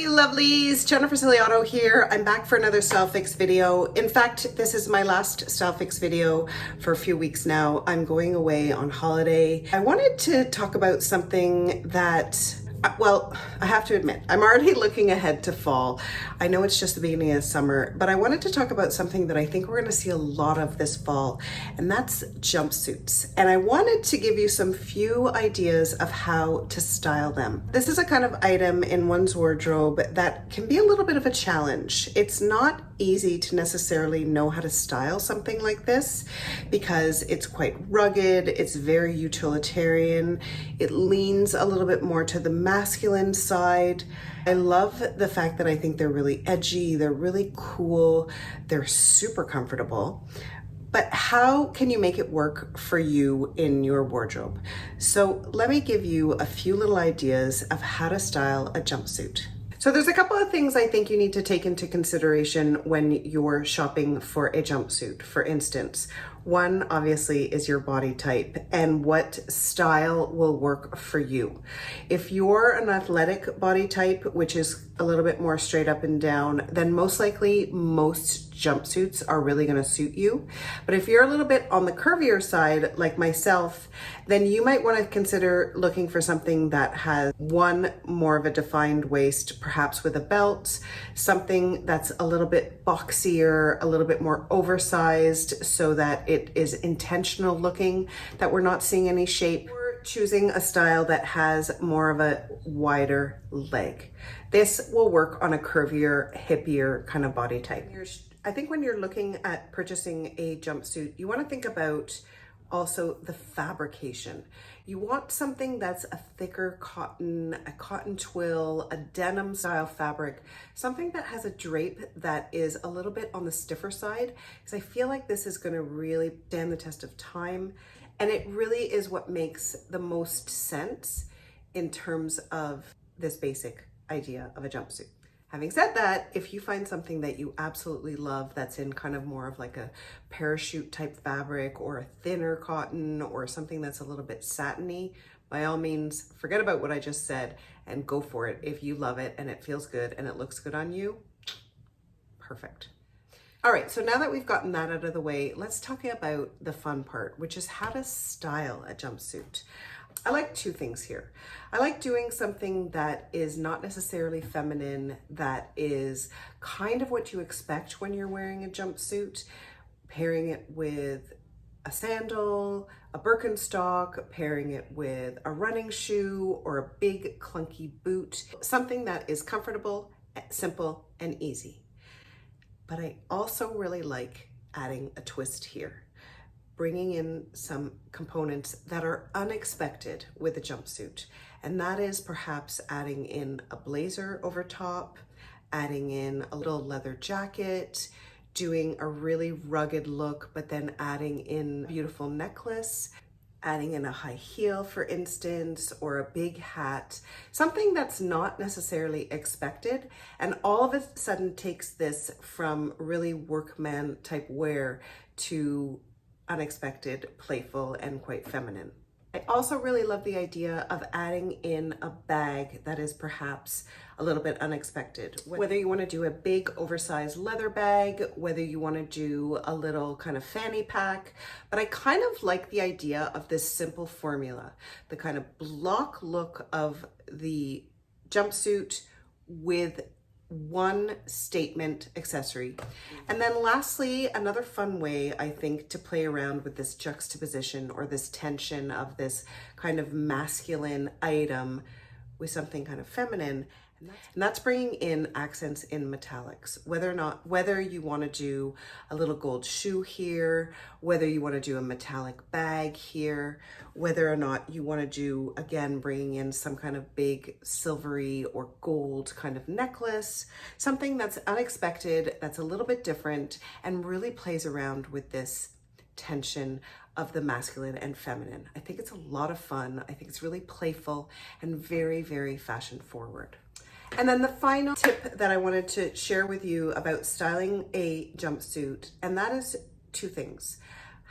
you lovelies, Jennifer Ciliato here. I'm back for another style fix video. In fact, this is my last style fix video for a few weeks now. I'm going away on holiday. I wanted to talk about something that, well, I have to admit, I'm already looking ahead to fall. I know it's just the beginning of summer, but I wanted to talk about something that I think we're gonna see a lot of this fall, and that's jumpsuits. And I wanted to give you some few ideas of how to style them. This is a kind of item in one's wardrobe that can be a little bit of a challenge. It's not easy to necessarily know how to style something like this because it's quite rugged, it's very utilitarian, it leans a little bit more to the masculine side. I love the fact that I think they're really edgy, they're really cool, they're super comfortable. But how can you make it work for you in your wardrobe? So let me give you a few little ideas of how to style a jumpsuit. So there's a couple of things I think you need to take into consideration when you're shopping for a jumpsuit. For instance, one obviously is your body type and what style will work for you. If you're an athletic body type, which is a little bit more straight up and down, then most likely most jumpsuits are really going to suit you. But if you're a little bit on the curvier side, like myself, then you might want to consider looking for something that has one more of a defined waist, perhaps with a belt, something that's a little bit boxier, a little bit more oversized so that it is intentional looking, that we're not seeing any shape. Or choosing a style that has more of a wider leg. This will work on a curvier, hippier kind of body type. I think when you're looking at purchasing a jumpsuit, you want to think about also the fabrication. You want something that's a thicker cotton, a cotton twill, a denim style fabric, something that has a drape that is a little bit on the stiffer side, because I feel like this is going to really stand the test of time. And it really is what makes the most sense in terms of this basic idea of a jumpsuit. Having said that, if you find something that you absolutely love that's in kind of more of like a parachute type fabric or a thinner cotton or something that's a little bit satiny, by all means, forget about what I just said and go for it. If you love it and it feels good and it looks good on you, perfect. All right, so now that we've gotten that out of the way, let's talk about the fun part, which is how to style a jumpsuit. I like two things here. I like doing something that is not necessarily feminine, that is kind of what you expect when you're wearing a jumpsuit, pairing it with a sandal, a Birkenstock, pairing it with a running shoe or a big clunky boot, something that is comfortable, simple, and easy. But I also really like adding a twist here, bringing in some components that are unexpected with a jumpsuit. And that is perhaps adding in a blazer over top, adding in a little leather jacket, doing a really rugged look, but then adding in a beautiful necklace, adding in a high heel, for instance, or a big hat, something that's not necessarily expected, and all of a sudden takes this from really workman type wear to unexpected, playful, and quite feminine. I also really love the idea of adding in a bag that is perhaps a little bit unexpected. Whether you want to do a big oversized leather bag, whether you want to do a little kind of fanny pack, but I kind of like the idea of this simple formula, the kind of block look of the jumpsuit with one statement accessory. And then lastly, another fun way I think to play around with this juxtaposition or this tension of this kind of masculine item with something kind of feminine, and that's bringing in accents in metallics. Whether you want to do a little gold shoe here, whether you want to do a metallic bag here, whether or not you want to do, again, bringing in some kind of big silvery or gold kind of necklace, something that's unexpected, that's a little bit different, and really plays around with this tension of the masculine and feminine. I think it's a lot of fun. I think it's really playful and very, very fashion forward. And then the final tip that I wanted to share with you about styling a jumpsuit, and that is two things.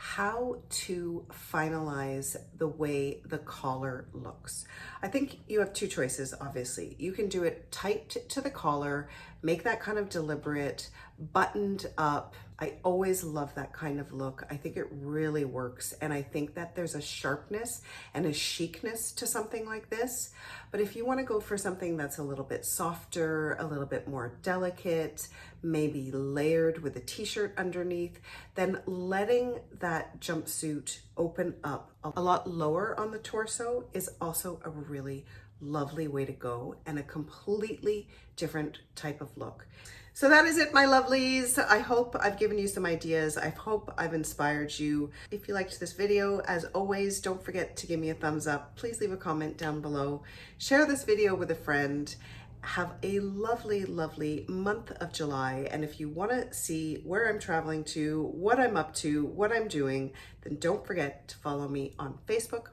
how to finalize the way the collar looks. I think you have two choices, obviously. You can do it tight to the collar, make that kind of deliberate, buttoned up. I always love that kind of look. I think it really works. And I think that there's a sharpness and a chicness to something like this. But if you want to go for something that's a little bit softer, a little bit more delicate, maybe layered with a t-shirt underneath, then letting that jumpsuit open up a lot lower on the torso is also a really lovely way to go and a completely different type of look. So that is it, my lovelies. I hope I've given you some ideas. I hope I've inspired you. If you liked this video, as always, don't forget to give me a thumbs up. Please leave a comment down below. Share this video with a friend. Have a lovely, lovely month of July. And if you want to see where I'm traveling to, what I'm up to, what I'm doing, then don't forget to follow me on Facebook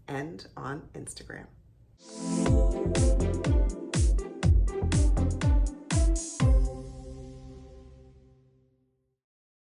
and on Instagram.